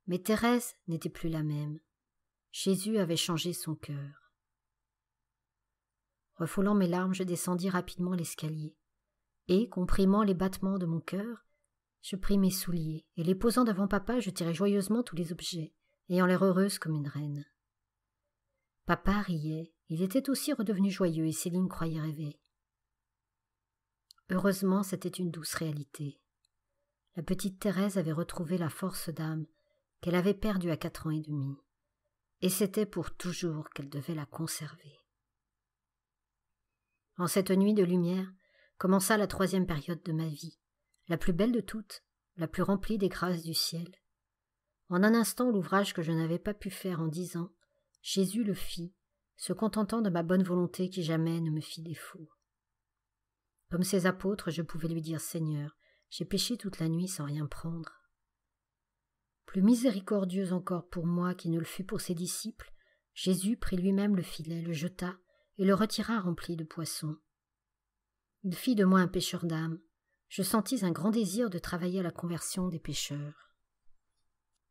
Mais Thérèse n'était plus la même. Jésus avait changé son cœur. Refoulant mes larmes, je descendis rapidement l'escalier, et, comprimant les battements de mon cœur, je pris mes souliers, et les posant devant papa, je tirai joyeusement tous les objets, ayant l'air heureuse comme une reine. Papa riait, il était aussi redevenu joyeux, et Céline croyait rêver. Heureusement, c'était une douce réalité. La petite Thérèse avait retrouvé la force d'âme qu'elle avait perdue à 4 ans et demi, et c'était pour toujours qu'elle devait la conserver. En cette nuit de lumière commença la 3e période de ma vie, la plus belle de toutes, la plus remplie des grâces du ciel. En un instant, l'ouvrage que je n'avais pas pu faire en 10 ans, Jésus le fit, se contentant de ma bonne volonté qui jamais ne me fit défaut. Comme ses apôtres, je pouvais lui dire « Seigneur, j'ai péché toute la nuit sans rien prendre. » Plus miséricordieux encore pour moi qu'il ne le fut pour ses disciples, Jésus prit lui-même le filet, le jeta et le retira rempli de poissons. Il fit de moi un pêcheur d'âmes. Je sentis un grand désir de travailler à la conversion des pécheurs.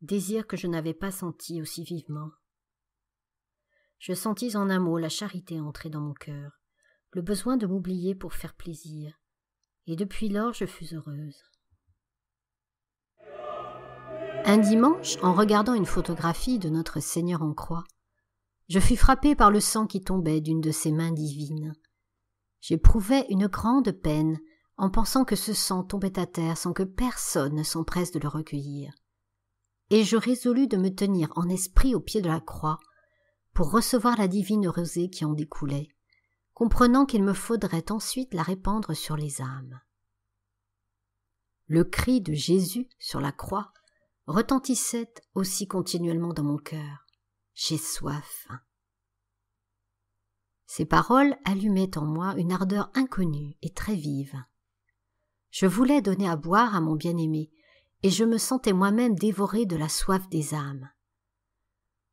Désir que je n'avais pas senti aussi vivement. Je sentis en un mot la charité entrer dans mon cœur, le besoin de m'oublier pour faire plaisir, et depuis lors je fus heureuse. Un dimanche, en regardant une photographie de notre Seigneur en croix, je fus frappée par le sang qui tombait d'une de ses mains divines. J'éprouvais une grande peine en pensant que ce sang tombait à terre sans que personne ne s'empresse de le recueillir. Et je résolus de me tenir en esprit au pied de la croix pour recevoir la divine rosée qui en découlait, comprenant qu'il me faudrait ensuite la répandre sur les âmes. Le cri de Jésus sur la croix retentissait aussi continuellement dans mon cœur. « J'ai soif !» Ces paroles allumaient en moi une ardeur inconnue et très vive. Je voulais donner à boire à mon bien-aimé, et je me sentais moi-même dévorée de la soif des âmes.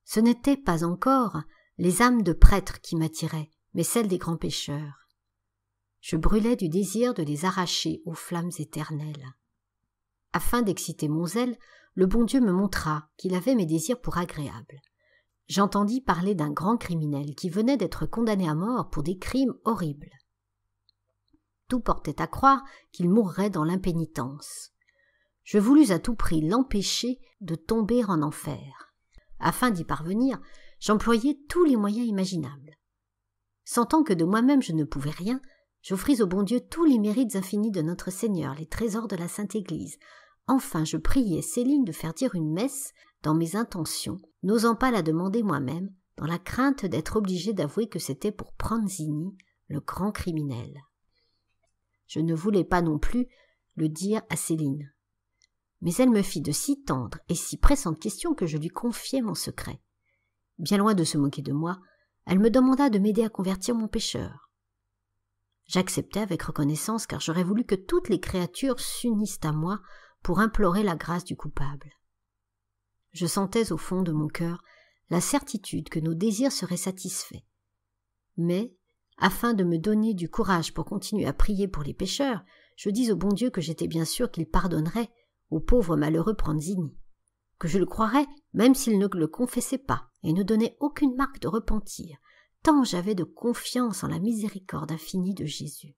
Ce n'étaient pas encore les âmes de prêtres qui m'attiraient, mais celles des grands pécheurs. Je brûlais du désir de les arracher aux flammes éternelles. Afin d'exciter mon zèle, le bon Dieu me montra qu'il avait mes désirs pour agréables. J'entendis parler d'un grand criminel qui venait d'être condamné à mort pour des crimes horribles. Tout portait à croire qu'il mourrait dans l'impénitence. Je voulus à tout prix l'empêcher de tomber en enfer. Afin d'y parvenir, j'employai tous les moyens imaginables. Sentant que de moi-même je ne pouvais rien, j'offris au bon Dieu tous les mérites infinis de notre Seigneur, les trésors de la Sainte Église. Enfin, je priai Céline de faire dire une messe dans mes intentions, n'osant pas la demander moi-même, dans la crainte d'être obligée d'avouer que c'était pour Pranzini, le grand criminel. Je ne voulais pas non plus le dire à Céline. Mais elle me fit de si tendres et si pressantes questions que je lui confiai mon secret. Bien loin de se moquer de moi, elle me demanda de m'aider à convertir mon pécheur. J'acceptai avec reconnaissance car j'aurais voulu que toutes les créatures s'unissent à moi pour implorer la grâce du coupable. Je sentais au fond de mon cœur la certitude que nos désirs seraient satisfaits. Mais, afin de me donner du courage pour continuer à prier pour les pécheurs, je dis au bon Dieu que j'étais bien sûre qu'il pardonnerait au pauvre malheureux Pranzini, que je le croirais même s'il ne le confessait pas et ne donnait aucune marque de repentir, tant j'avais de confiance en la miséricorde infinie de Jésus.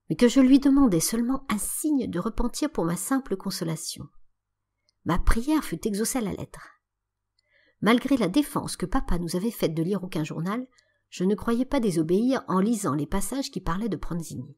Mais que je lui demandais seulement un signe de repentir pour ma simple consolation. Ma prière fut exaucée à la lettre. Malgré la défense que papa nous avait faite de lire aucun journal, je ne croyais pas désobéir en lisant les passages qui parlaient de Pranzini.